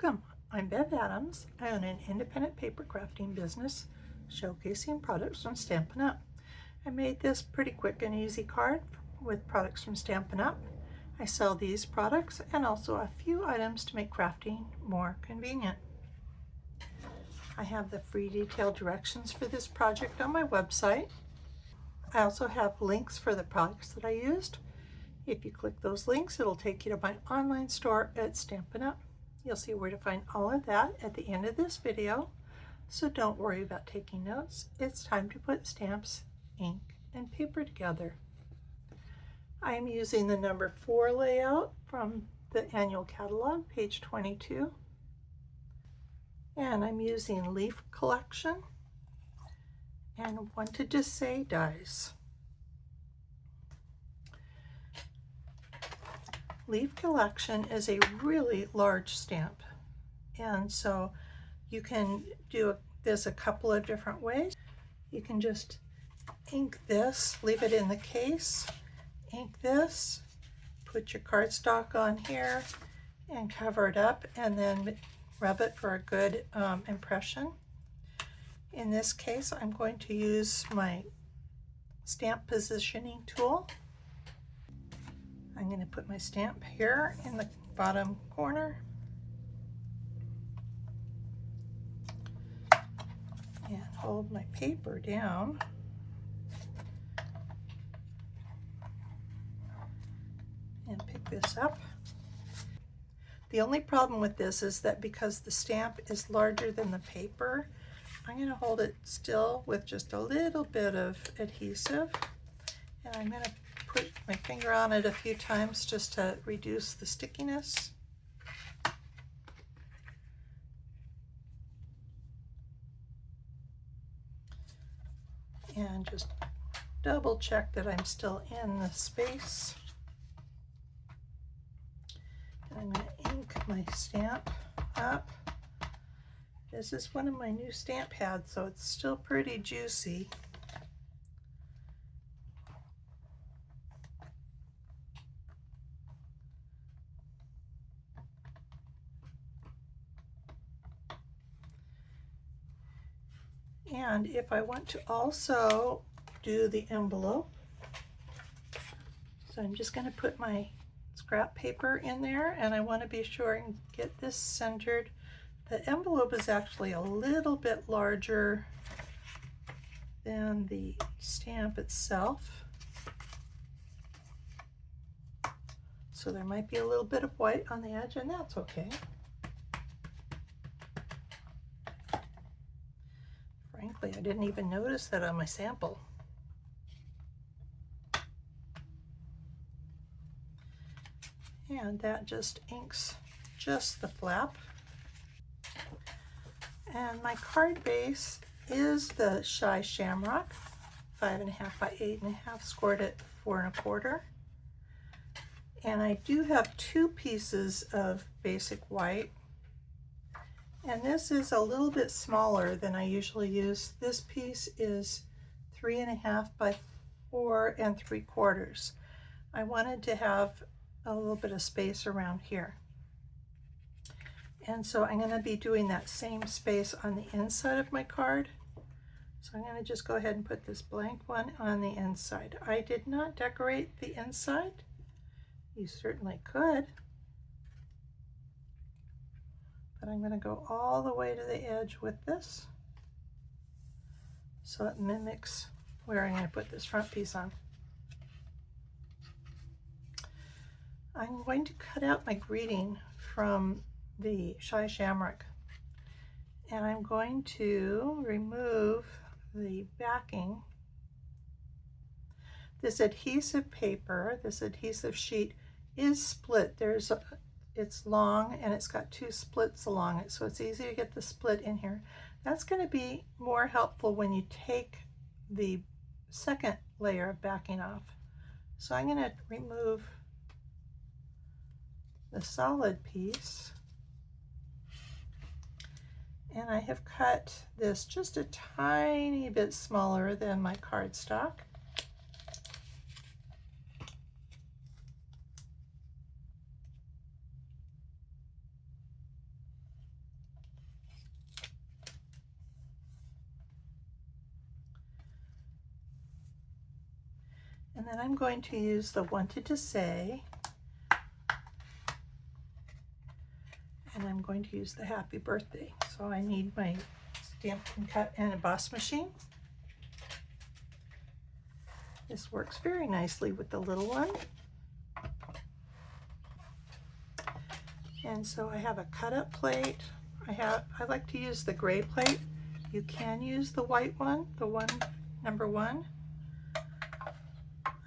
Welcome, I'm Bev Adams. I own an independent paper crafting business showcasing products from Stampin' Up. I made this pretty quick and easy card with products from Stampin' Up. I sell these products and also a few items to make crafting more convenient. I have the free detailed directions for this project on my website. I also have links for the products that I used. If you click those links, it'll take you to my online store at Stampin' Up. You'll see where to find all of that at the end of this video, so don't worry about taking notes. It's time to put stamps, ink, and paper together. I am using the number 4 layout from the annual catalog, page 22, and I'm using Leaf Collection and Wanted to Say dies. Leaf Collection is a really large stamp, and so you can do this a couple of different ways. You can just ink this, leave it in the case, ink this, put your cardstock on here and cover it up, and then rub it for a good impression. In this case, I'm going to use my stamp positioning tool. I'm going to put my stamp here in the bottom corner and hold my paper down and pick this up. The only problem with this is that because the stamp is larger than the paper, I'm going to hold it still with just a little bit of adhesive, and I'm going to put my finger on it a few times just to reduce the stickiness. And just double check that I'm still in the space. And I'm going to ink my stamp up. This is one of my new stamp pads, so it's still pretty juicy. And if I want to also do the envelope, so I'm just going to put my scrap paper in there, and I want to be sure and get this centered. The envelope is actually a little bit larger than the stamp itself, so there might be a little bit of white on the edge, and that's okay. Frankly, I didn't even notice that on my sample. And that just inks just the flap. And my card base is the Shy Shamrock, 5.5 by 8.5, scored at 4 1/4. And I do have 2 pieces of basic white. And this is a little bit smaller than I usually use. This piece is 3.5 by 4 3/4. I wanted to have a little bit of space around here. And so I'm going to be doing that same space on the inside of my card. So I'm going to just go ahead and put this blank one on the inside. I did not decorate the inside. You certainly could. But I'm going to go all the way to the edge with this, so it mimics where I'm going to put this front piece on. I'm going to cut out my greeting from the Shy Shamrock, and I'm going to remove the backing. This adhesive paper, this adhesive sheet is split. It's long and it's got 2 splits along it, so it's easy to get the split in here. That's going to be more helpful when you take the second layer of backing off. So I'm going to remove the solid piece, and I have cut this just a tiny bit smaller than my cardstock. then I'm going to use the wanted to say, and I'm going to use the happy birthday. So I need my Stampin' Cut and emboss machine. This works very nicely with the little one. And so I have a cut up plate. I like to use the gray plate. You can use the white one, number one.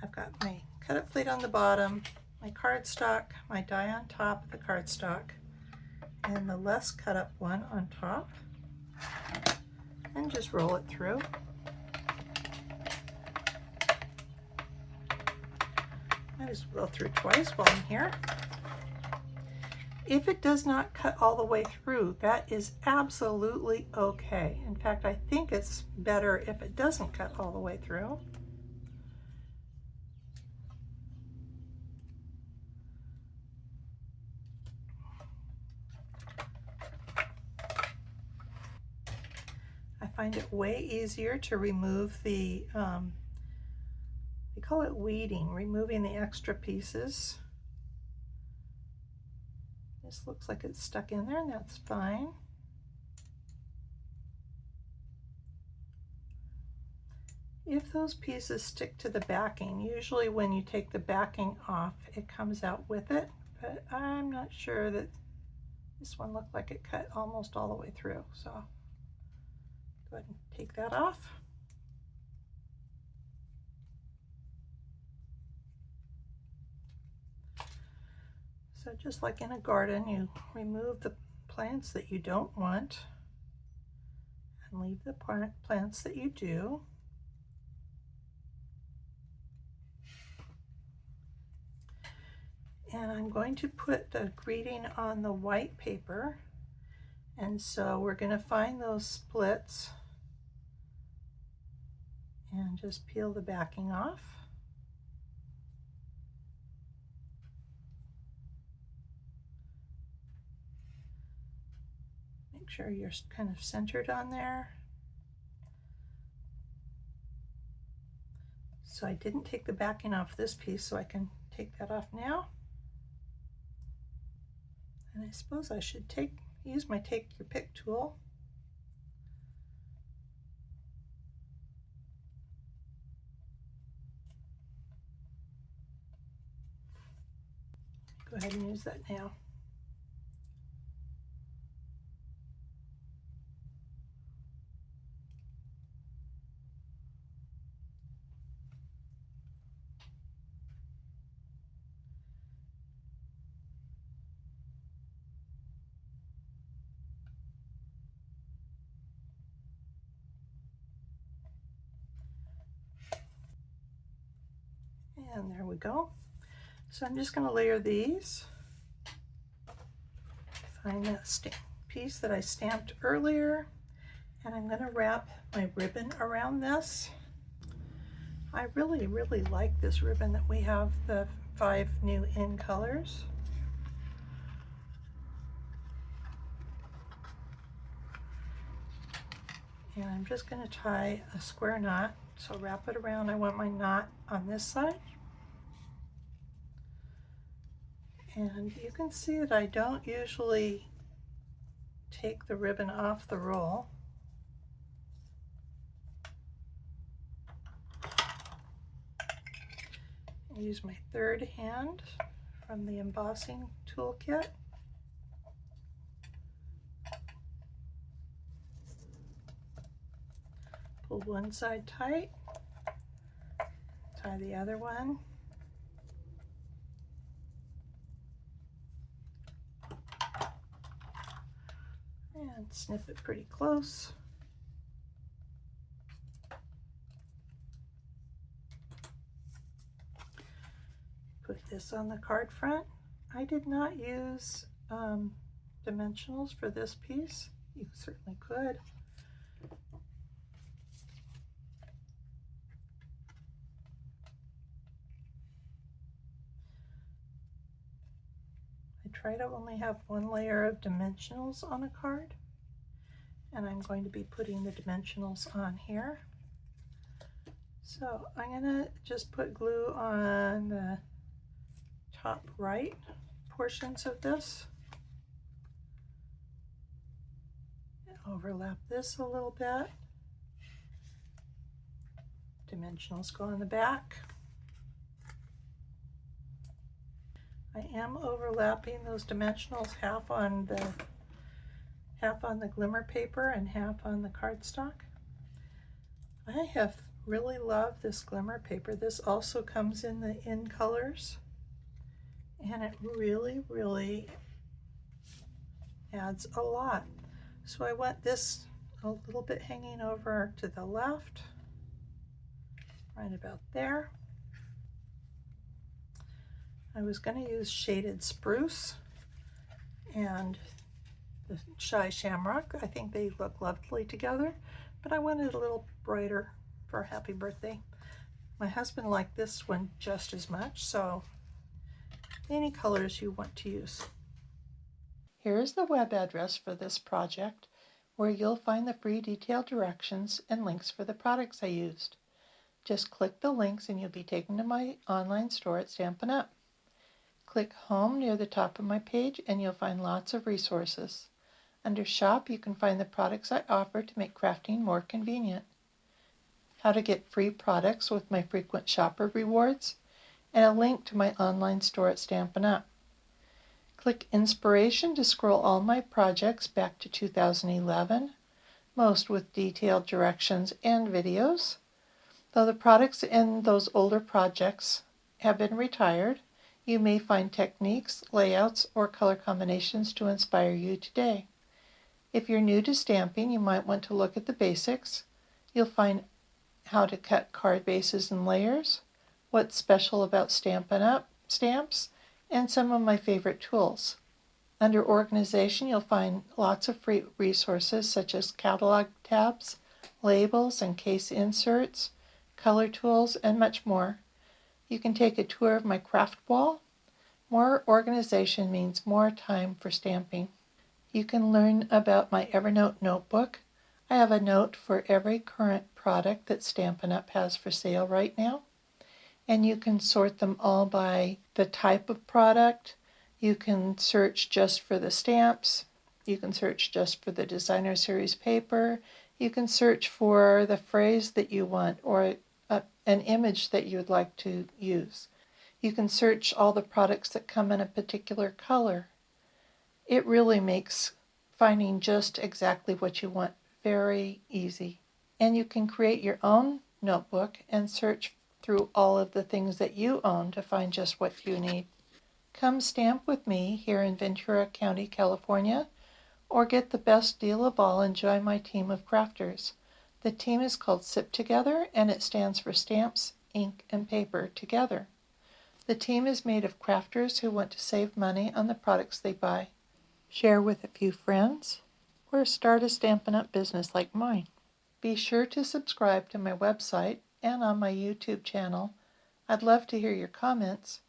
I've got my cut up plate on the bottom, my cardstock, my die on top of the cardstock, and the less cut up one on top, and just roll it through. I just roll through twice while I'm here. If it does not cut all the way through, that is absolutely okay. In fact, I think it's better if it doesn't cut all the way through. I find it way easier to remove the, they call it weeding, removing the extra pieces. This looks like it's stuck in there, and that's fine. If those pieces stick to the backing, usually when you take the backing off, it comes out with it, but I'm not sure that this one looked like it cut almost all the way through, so go ahead and take that off. So just like in a garden, you remove the plants that you don't want and leave the plants that you do. And I'm going to put the greeting on the white paper. And so we're going to find those splits and just peel the backing off. Make sure you're kind of centered on there. So I didn't take the backing off this piece, so I can take that off now. And I suppose I should use my take your pick tool. Go ahead and use that now. And there we go. So I'm just going to layer these. Find that piece that I stamped earlier, and I'm going to wrap my ribbon around this. I really, really like this ribbon that we have, the 5 new in colors. And I'm just going to tie a square knot. So wrap it around. I want my knot on this side. And you can see that I don't usually take the ribbon off the roll. I use my third hand from the embossing toolkit. Pull one side tight, tie the other one. And snip it pretty close. Put this on the card front. I did not use dimensionals for this piece. You certainly could. Try to only have one layer of dimensionals on a card, and I'm going to be putting the dimensionals on here. So I'm gonna just put glue on the top right portions of this. Overlap this a little bit. Dimensionals go on the back. I am overlapping those dimensionals half on the glimmer paper and half on the cardstock. I have really loved this glimmer paper. This also comes in the in colors, and it really adds a lot. So I want this a little bit hanging over to the left, right about there. I was going to use shaded spruce and the Shy Shamrock. I think they look lovely together, but I wanted a little brighter for Happy Birthday. My husband liked this one just as much, so any colors you want to use. Here is the web address for this project, where you'll find the free detailed directions and links for the products I used. Just click the links and you'll be taken to my online store at Stampin' Up! Click Home near the top of my page and you'll find lots of resources. Under Shop, you can find the products I offer to make crafting more convenient. How to get free products with my frequent shopper rewards, and a link to my online store at Stampin' Up! Click Inspiration to scroll all my projects back to 2011, most with detailed directions and videos. Though the products in those older projects have been retired, you may find techniques, layouts, or color combinations to inspire you today. If you're new to stamping, you might want to look at the basics. You'll find how to cut card bases and layers, what's special about Stampin' Up! Stamps, and some of my favorite tools. Under Organization, you'll find lots of free resources such as catalog tabs, labels and case inserts, color tools, and much more. You can take a tour of my craft wall. More organization means more time for stamping. You can learn about my Evernote notebook. I have a note for every current product that Stampin' Up! Has for sale right now. And you can sort them all by the type of product. You can search just for the stamps. You can search just for the designer series paper. You can search for the phrase that you want or an image that you would like to use. You can search all the products that come in a particular color. It really makes finding just exactly what you want very easy. And you can create your own notebook and search through all of the things that you own to find just what you need. Come stamp with me here in Ventura County, California, or get the best deal of all and join my team of crafters. The team is called SIP Together, and it stands for Stamps, Ink, and Paper Together. The team is made of crafters who want to save money on the products they buy, share with a few friends, or start a Stampin' Up! Business like mine. Be sure to subscribe to my website and on my YouTube channel. I'd love to hear your comments.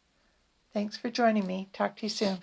Thanks for joining me. Talk to you soon.